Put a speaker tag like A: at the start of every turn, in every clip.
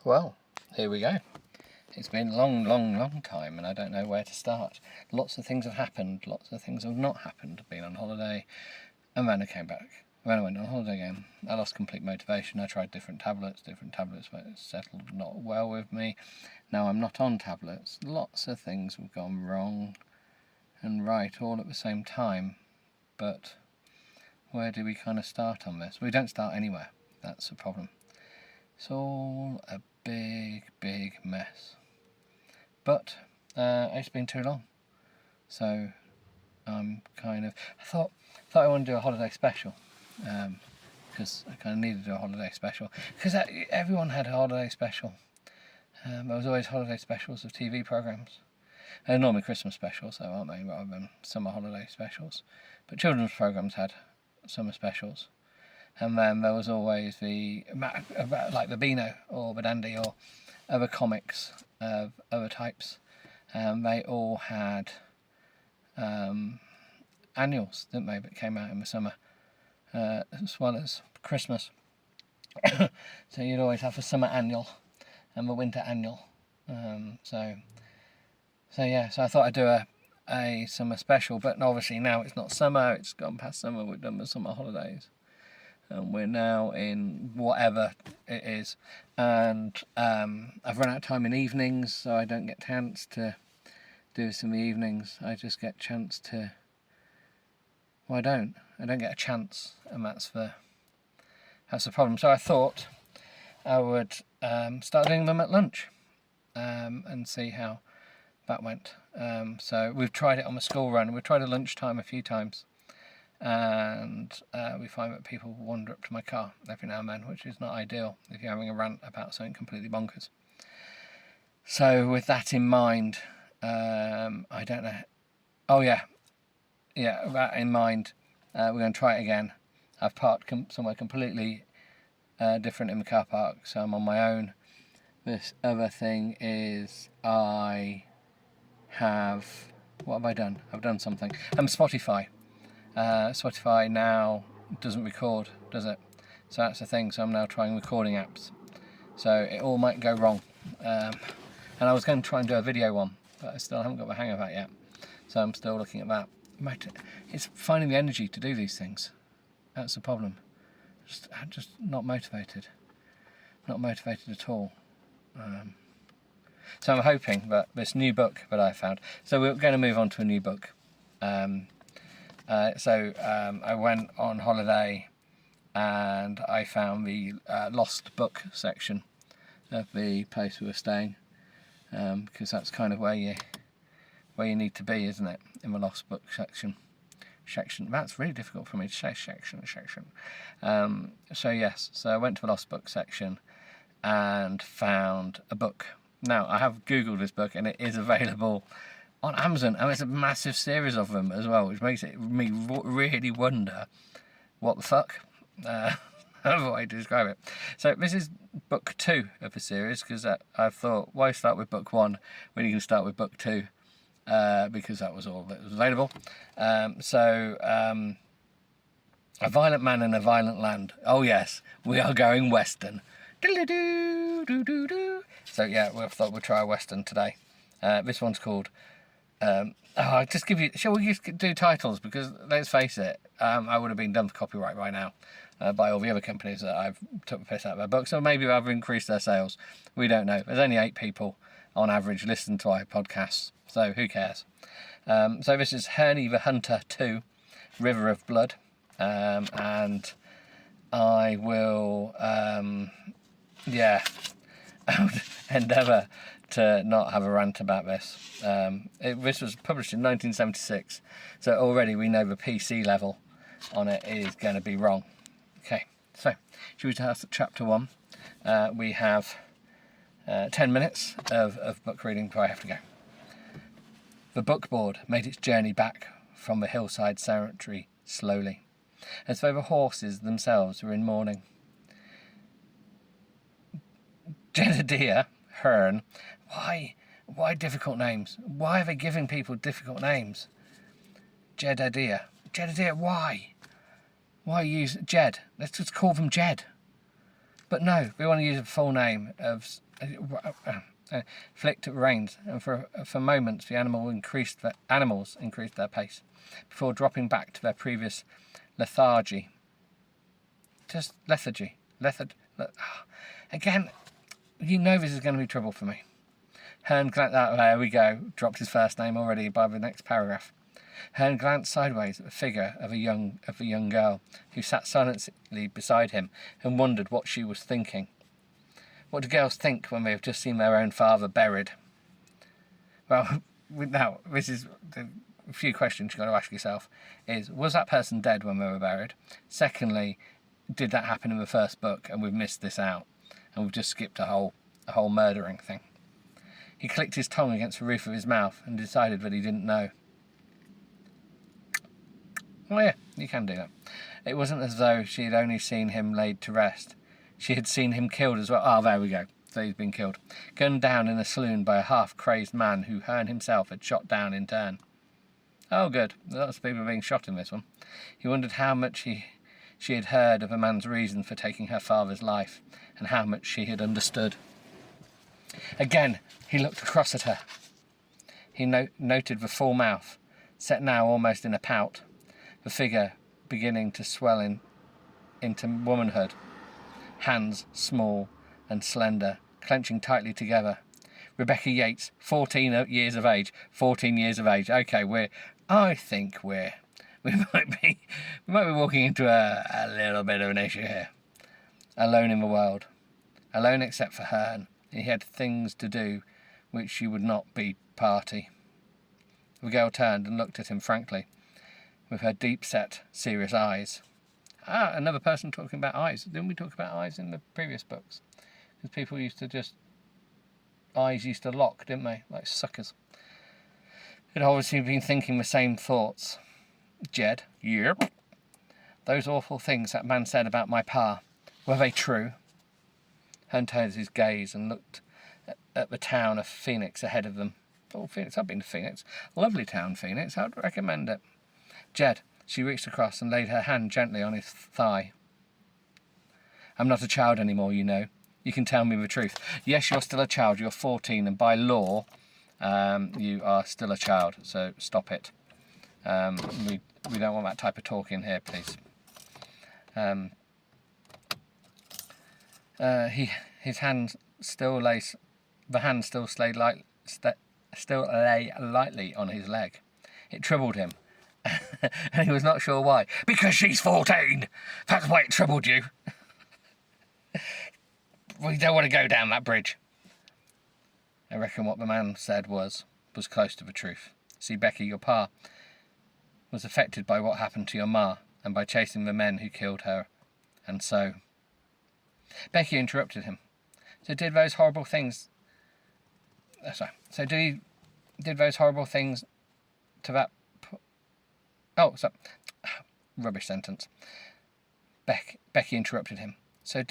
A: Well, here we go. It's been a long time and I don't know where to start. Lots of things have happened, lots of things have not happened. I've been on holiday and then I came back. When I went on holiday again, I lost complete motivation. I tried different tablets settled not well with me. Now I'm not on tablets. Lots of things have gone wrong and right all at the same time. But where do we kind of start on this? We don't start anywhere. That's the problem. It's all a big mess. But it's been too long. So I'm kind of... I thought I wanted to do a holiday special. Because I kind of needed to do a holiday special. Because everyone had a holiday special. There was always holiday specials of TV programmes. They're normally Christmas specials, though, aren't they, rather than summer holiday specials. But children's programmes had summer specials. And then there was always like the Beano or the Dandy or other comics of other types. They all had annuals, didn't they, that came out in the summer, as well as Christmas. So you'd always have a summer annual and the winter annual. So I thought I'd do a summer special, but obviously now it's not summer, it's gone past summer, we're done with summer holidays. And we're now in whatever it is. And I've run out of time in evenings, so I don't get a chance to do some evenings. I just get a chance to... Well, I don't get a chance, and that's the problem. So I thought I would start doing them at lunch and see how that went. So we've tried it on the school run. We've tried at lunchtime a few times. And we find that people wander up to my car every now and then, which is not ideal if you're having a rant about something completely bonkers. So with that in mind, I don't know. Oh yeah, with that in mind, we're going to try it again. I've parked somewhere completely different in the car park, so I'm on my own. This other thing is what have I done? I've done something. Spotify. Spotify now doesn't record, does it? So that's the thing. So I'm now trying recording apps. So it all might go wrong. And I was going to try and do a video one, but I still haven't got the hang of that yet. So I'm still looking at that. It's finding the energy to do these things. That's the problem. I'm just not motivated. Not motivated at all. So I'm hoping that this new book that I found... So we're going to move on to a new book. I went on holiday and I found the lost book section of the place we were staying, because that's kind of where you need to be, isn't it? In the lost book section. That's really difficult for me to say. Section. So I went to the lost book section and found a book. Now I have Googled this book and it is available on Amazon, and it's a massive series of them as well, which makes me really wonder what the fuck. Another way to describe it. So this is book 2 of the series, because I thought, why start with book 1 when you can start with book 2? Because that was all that was available. A Violent Man in a Violent Land. Oh yes, we are going Western. So yeah, I thought we'd try a Western today. This one's called... shall we just do titles? Because let's face it, I would have been done for copyright by now by all the other companies that I've took the piss out of their books. So maybe I've increased their sales. We don't know. There's only 8 people on average listen to our podcasts, so who cares? So this is Herney the Hunter 2, River of Blood, and I will, endeavour to not have a rant about this. This was published in 1976, so already we know the PC level on it is going to be wrong. Okay, so should we start at chapter 1? We have 10 minutes of book reading before I have to go. The bookboard made its journey back from the hillside cemetery slowly, as though the horses themselves were in mourning. Jedediah Hearn. Why difficult names? Why are they giving people difficult names? Jedediah, why? Why use Jed? Let's just call them Jed. But no, we want to use a full name of flicked reins, and for moments the animals increased their pace, before dropping back to their previous lethargy. Just lethargy. Again, you know this is going to be trouble for me. Hearn glanced out. There we go. Dropped his first name already by the next paragraph. Hearn glanced sideways at the figure of a young girl who sat silently beside him and wondered what she was thinking. What do girls think when they have just seen their own father buried? Well, now, this is a few questions you've got to ask yourself. Was that person dead when they were buried? Secondly, did that happen in the first book and we've missed this out? And we've just skipped a whole murdering thing. He clicked his tongue against the roof of his mouth and decided that he didn't know. Oh yeah, you can do that. It wasn't as though she had only seen him laid to rest. She had seen him killed as well. Ah, there we go. So he's been killed. Gunned down in a saloon by a half-crazed man who Hearn himself had shot down in turn. Oh, good. Lots of people being shot in this one. He wondered how much she had heard of a man's reason for taking her father's life, and how much she had understood. Again, he looked across at her. He noted the full mouth, set now almost in a pout, the figure beginning to swell into womanhood. Hands small and slender, clenching tightly together. Rebecca Yates, 14 years of age. 14 years of age. Okay, I think we might be walking into a little bit of an issue here. Alone in the world. Alone except for Hearn. He had things to do which she would not be party. The girl turned and looked at him frankly, with her deep-set, serious eyes. Ah, another person talking about eyes. Didn't we talk about eyes in the previous books? Because people eyes used to lock, didn't they? Like suckers. Had obviously been thinking the same thoughts. Jed, yep. Those awful things that man said about my pa, were they true? Hearn turned his gaze and looked at the town of Phoenix ahead of them. Oh, Phoenix, I've been to Phoenix. Lovely town, Phoenix. I'd recommend it. Jed, she reached across and laid her hand gently on his thigh. I'm not a child anymore, you know. You can tell me the truth. Yes, you're still a child. You're 14, and by law, you are still a child. So stop it. We don't want that type of talk in here, please. His hand still lay. The hand still lay lightly on his leg. It troubled him, and he was not sure why. Because she's 14. That's why it troubled you. We don't want to go down that bridge. I reckon what the man said was close to the truth. See, Becky, your pa was affected by what happened to your ma, and by chasing the men who killed her, and so... Becky interrupted him. So did those horrible things... So did those horrible things to that... Rubbish sentence. Becky interrupted him. So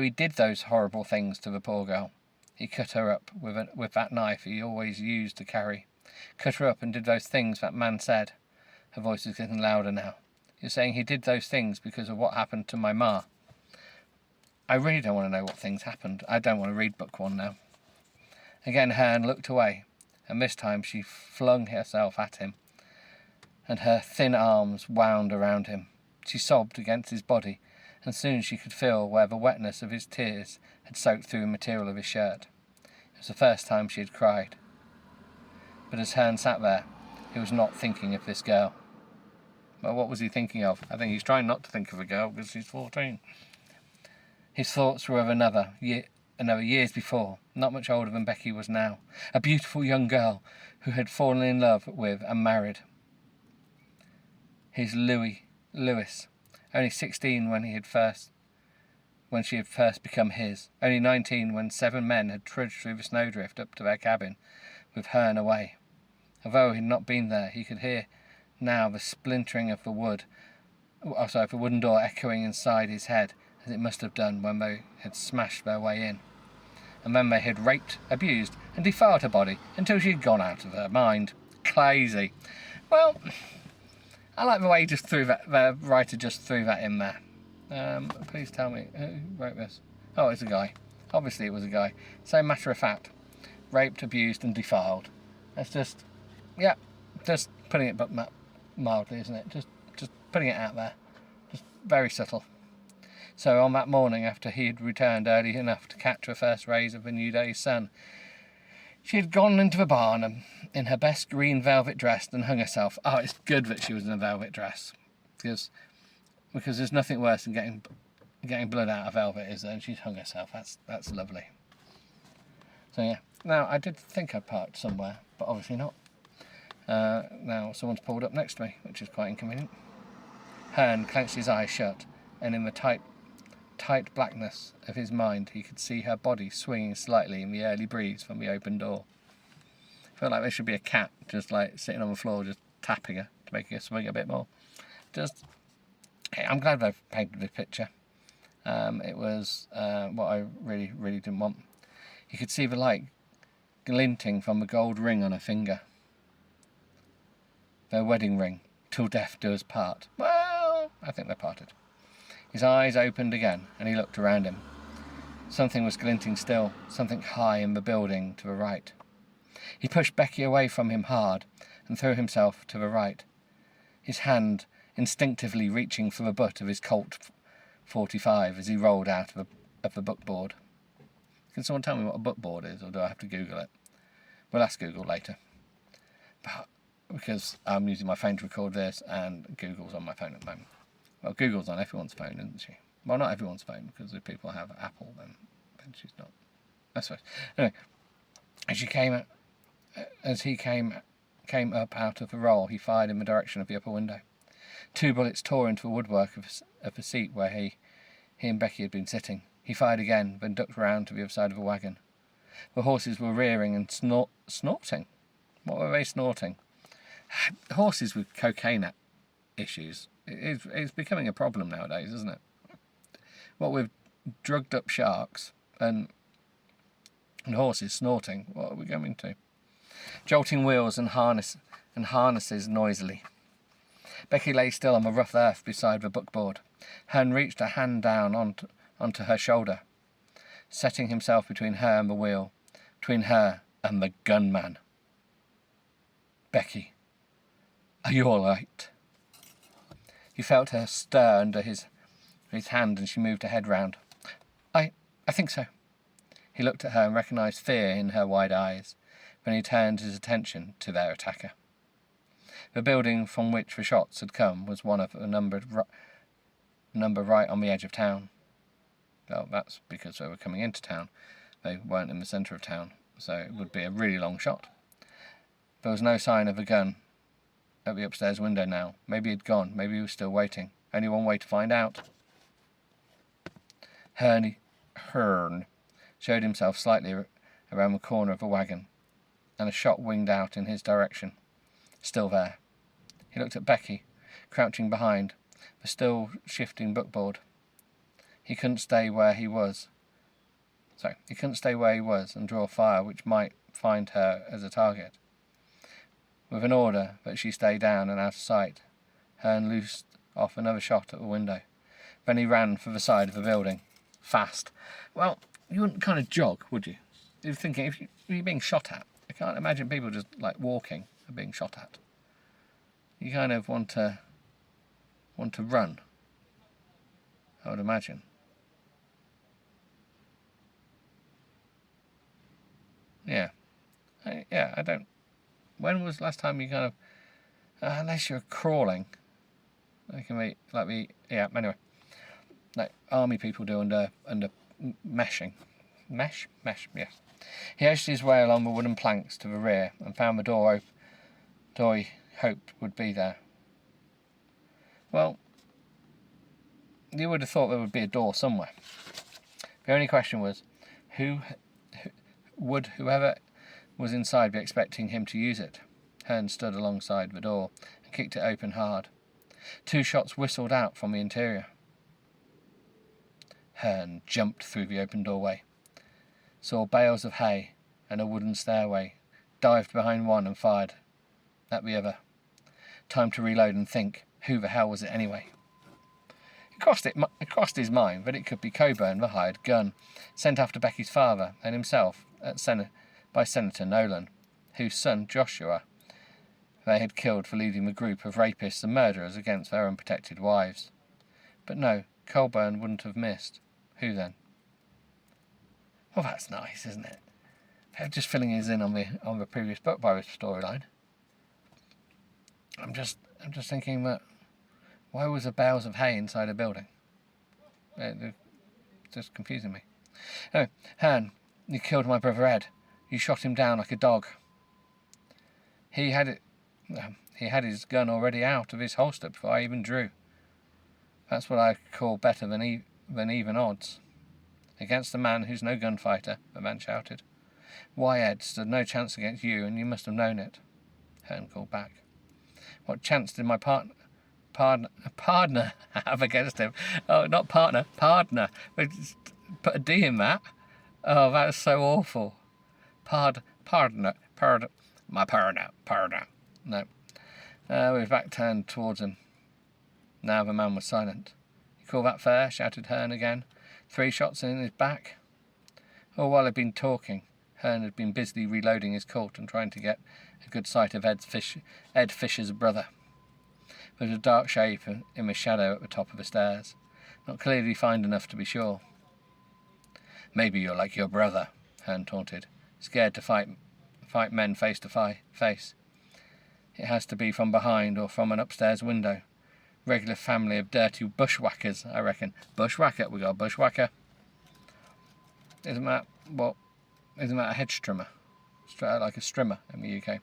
A: he did those horrible things to the poor girl. He cut her up with that knife he always used to carry. Cut her up and did those things that man said. Her voice is getting louder now. You're saying he did those things because of what happened to my ma. I really don't want to know what things happened. I don't want to read book 1 now. Again, Hearn looked away, and this time she flung herself at him, and her thin arms wound around him. She sobbed against his body, and soon she could feel where the wetness of his tears had soaked through the material of his shirt. It was the first time she had cried. But as Hearn sat there, he was not thinking of this girl. Well, what was he thinking of? I think he's trying not to think of a girl because she's 14. His thoughts were of another years before, not much older than Becky was now. A beautiful young girl who had fallen in love with and married. His Lewis, only 16 when she had first become his, only 19 when 7 men had trudged through the snowdrift up to their cabin, with Hearn away. Although he had not been there, he could hear now the splintering of the wooden door echoing inside his head, as it must have done when they had smashed their way in. And then they had raped, abused, and defiled her body until she had gone out of her mind. Crazy. Well, I like the way the writer just threw that in there. Please tell me, who wrote this? Oh, it's a guy. Obviously it was a guy. So matter of fact, raped, abused and defiled. That's just, yeah, just putting it but mildly, isn't it? Just putting it out there. Just very subtle. So on that morning, after he had returned early enough to catch the first rays of a new day's sun, she had gone into the barn and, in her best green velvet dress, and hung herself. Oh, it's good that she was in a velvet dress, because there's nothing worse than getting blood out of velvet, is there? And she's hung herself. That's lovely. So yeah. Now I did think I'd parked somewhere, but obviously not. Now someone's pulled up next to me, which is quite inconvenient. Hearn clenched his eyes shut, and in the tight blackness of his mind he could see her body swinging slightly in the early breeze from the open door. I felt like there should be a cat just like sitting on the floor, just tapping her to make her swing a bit more. I'm glad they've painted this picture. It was what I really, really didn't want. You could see the light glinting from the gold ring on her finger. Their wedding ring, till death do us part. Well, I think they parted. His eyes opened again, and he looked around him. Something was glinting still, something high in the building to the right. He pushed Becky away from him hard, and threw himself to the right, his hand instinctively reaching for the butt of his Colt 45 as he rolled out of the bookboard. Can someone tell me what a bookboard is, or do I have to Google it? We'll ask Google later. But because I'm using my phone to record this, and Google's on my phone at the moment. Well, Google's on everyone's phone, isn't she? Well, not everyone's phone, because if people have Apple, then she's not. That's right. Anyway, as he came up out of the roll, he fired in the direction of the upper window. 2 bullets tore into the woodwork of the seat where he and Becky had been sitting. He fired again, then ducked round to the other side of the wagon. The horses were rearing and snorting. What were they snorting? Horses with cocaine issues. It's becoming a problem nowadays, isn't it? What with drugged up sharks and horses snorting, what are we going to? Jolting wheels and harnesses noisily. Becky lay still on the rough earth beside the bookboard. Hearn reached a hand down onto her shoulder, setting himself between her and the wheel, between her and the gunman. Becky, are you all right? He felt her stir under his hand, and she moved her head round. I think so. He looked at her and recognised fear in her wide eyes. Then he turned his attention to their attacker. The building from which the shots had come was one of a number right on the edge of town. Well, that's because they were coming into town. They weren't in the centre of town, so it would be a really long shot. There was no sign of a gun at the upstairs window now. Maybe he'd gone. Maybe he was still waiting. Only one way to find out. Hearn showed himself slightly around the corner of the wagon, and a shot winged out in his direction. Still there. He looked at Becky, crouching behind the still shifting bookboard. He couldn't stay where he was and draw fire which might find her as a target. With an order that she stay down and out of sight, Hearn loosed off another shot at the window. Then he ran for the side of the building. Fast. Well, you wouldn't kind of jog, would you? You're thinking, if you're being shot at, I can't imagine people just like walking and being shot at. You kind of want to run, I would imagine. Yeah. I don't... When was the last time you kind of... unless you're crawling. It can be like yeah, anyway. Like army people do under meshing. Mesh, yes. He edged his way along the wooden planks to the rear and found the door he hoped would be there. Well, you would have thought there would be a door somewhere. The only question was, whoever was inside be expecting him to use it? Hearn stood alongside the door and kicked it open hard. 2 shots whistled out from the interior. Hearn jumped through the open doorway, saw bales of hay and a wooden stairway, dived behind one and fired at the other. Time to reload and think, who the hell was it anyway? It crossed his mind that it could be Coburn, the hired gun, sent after Becky's father and himself by Senator Nolan, whose son Joshua they had killed for leading the group of rapists and murderers against their unprotected wives. But no, Coburn wouldn't have missed. Who then? Well, that's nice, isn't it? They're just filling us in on the previous book by this storyline. I'm just thinking that why was there bales of hay inside a building? It's just confusing me. Oh, Han, you killed my brother Ed. You shot him down like a dog. He had his gun already out of his holster before I even drew. That's what I call better than even odds. Against a man who's no gunfighter, the man shouted. Why, Ed stood no chance against you, and you must have known it. Hearn called back. What chance did my partner have against him? Oh, not partner, partner. Put a D in that. Oh, that is so awful. Partner. My partner. No. With his back turned towards him. Now the man was silent. You call that fair? Shouted Hearn again. 3 shots in his back. All while he'd been talking, Hearn had been busily reloading his Colt and trying to get a good sight of Ed Fisher's brother. There was a dark shape in the shadow at the top of the stairs, not clearly defined enough to be sure. Maybe you're like your brother, Hearn taunted, scared to fight men face to face. It has to be from behind or from an upstairs window. Regular family of dirty bushwhackers, I reckon. Bushwhacker, we got a bushwhacker. Isn't that a hedge trimmer? Like a strimmer in the UK.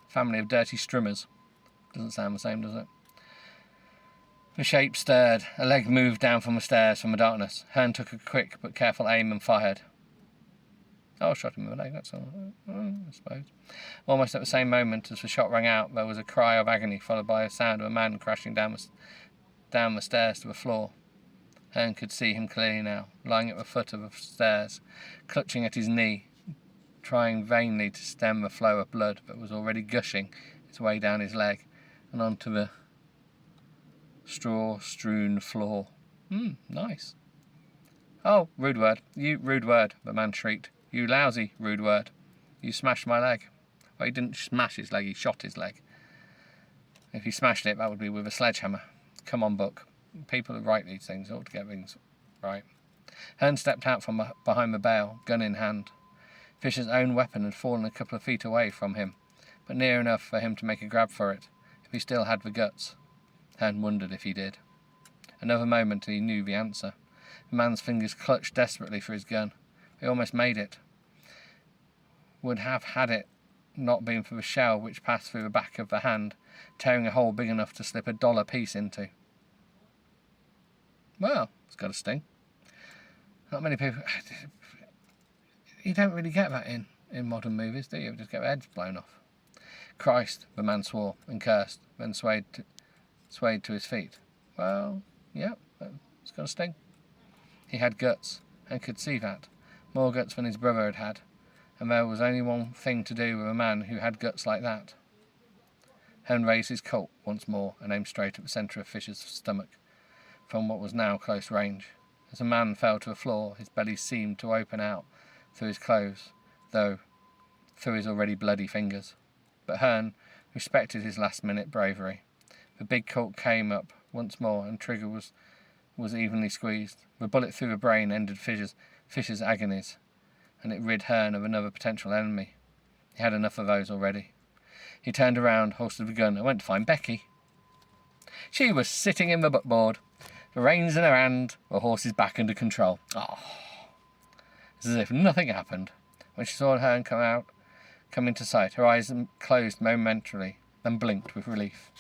A: Family of dirty strimmers. Doesn't sound the same, does it? The shape stirred. A leg moved down from the stairs from the darkness. Hearn took a quick but careful aim and fired. Oh, I shot him with a leg, that's all. I suppose. Almost at the same moment as the shot rang out, there was a cry of agony, followed by a sound of a man crashing down the stairs to the floor. Hearn could see him clearly now, lying at the foot of the stairs, clutching at his knee, trying vainly to stem the flow of blood that was already gushing its way down his leg and onto the straw-strewn floor. Nice. Oh, rude word. You rude word, the man shrieked. You lousy rude word. You smashed my leg. Well, he didn't smash his leg, he shot his leg. If he smashed it, that would be with a sledgehammer. Come on, book. People who write these things ought to get things right. Hearn stepped out from behind the bale, gun in hand. Fisher's own weapon had fallen a couple of feet away from him, but near enough for him to make a grab for it, if he still had the guts. Hearn wondered if he did. Another moment and he knew the answer. The man's fingers clutched desperately for his gun. He almost made it. Would have had it not been for the shell which passed through the back of the hand, tearing a hole big enough to slip a $1 piece into. Well, it's got a sting. Not many people... You don't really get that in modern movies, do you? You just get their heads blown off. Christ, the man swore and cursed, then swayed to his feet. Well, yeah, it's got a sting. He had guts, and could see that. More guts than his brother had had, and there was only one thing to do with a man who had guts like that. Hearn raised his Colt once more and aimed straight at the centre of Fisher's stomach, from what was now close range. As the man fell to the floor, his belly seemed to open out through his clothes, though through his already bloody fingers. But Hearn respected his last-minute bravery. The big Colt came up once more, and trigger was evenly squeezed. The bullet through the brain ended Fisher's agonies, and it rid Hearn of another potential enemy. He had enough of those already. He turned around, holstered the gun, and went to find Becky. She was sitting in the buckboard, the reins in her hand, the horse's back under control. Oh, as if nothing happened. When she saw Hearn come into sight, her eyes closed momentarily, then blinked with relief.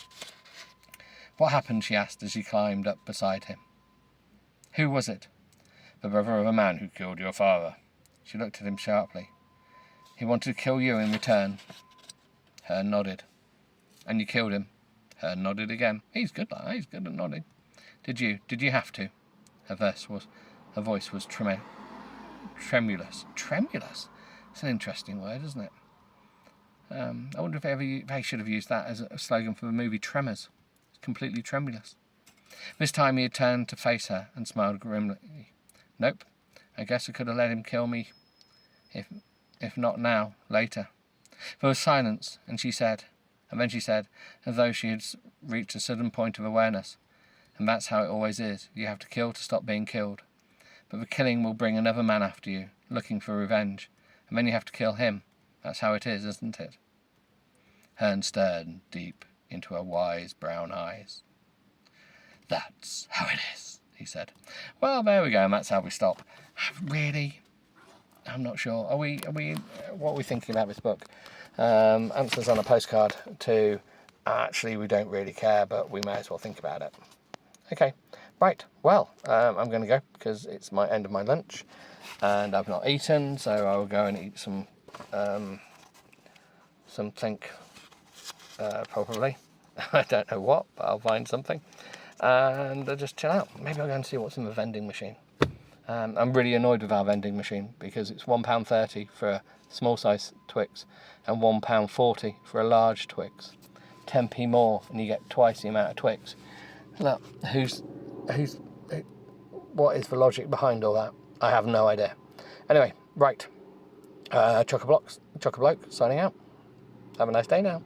A: What happened? She asked as she climbed up beside him. Who was it? The brother of a man who killed your father. She looked at him sharply. He wanted to kill you in return. Hearn nodded. And you killed him? Hearn nodded again. He's good like that. He's good at nodding. Did you have to? Her voice was tremulous. Tremulous? It's an interesting word, isn't it? I wonder if they should have used that as a slogan for the movie Tremors. It's completely tremulous. This time he had turned to face her and smiled grimly. Nope, I guess I could have let him kill me, if not now, later. There was silence, and then she said, as though she had reached a sudden point of awareness, and that's how it always is. You have to kill to stop being killed. But the killing will bring another man after you, looking for revenge, and then you have to kill him. That's how it is, isn't it? Hearn stared deep into her wise brown eyes. That's how it is, he said. Well, there we go, and that's how we stop. Really? I'm not sure. What are we thinking about this book? Answers on a postcard to, actually, we don't really care, but we may as well think about it. Okay, right. Well, I'm going to go because it's my end of my lunch, and I've not eaten, so I will go and eat something, probably. I don't know what, but I'll find something, and I'll just chill out. Maybe I'll go and see what's in the vending machine. I'm really annoyed with our vending machine because it's £1.30 for a small size Twix and £1.40 for a large Twix. 10p more and you get twice the amount of Twix. Look, what is the logic behind all that? I have no idea. Anyway, right. Chock-a-bloke signing out. Have a nice day now.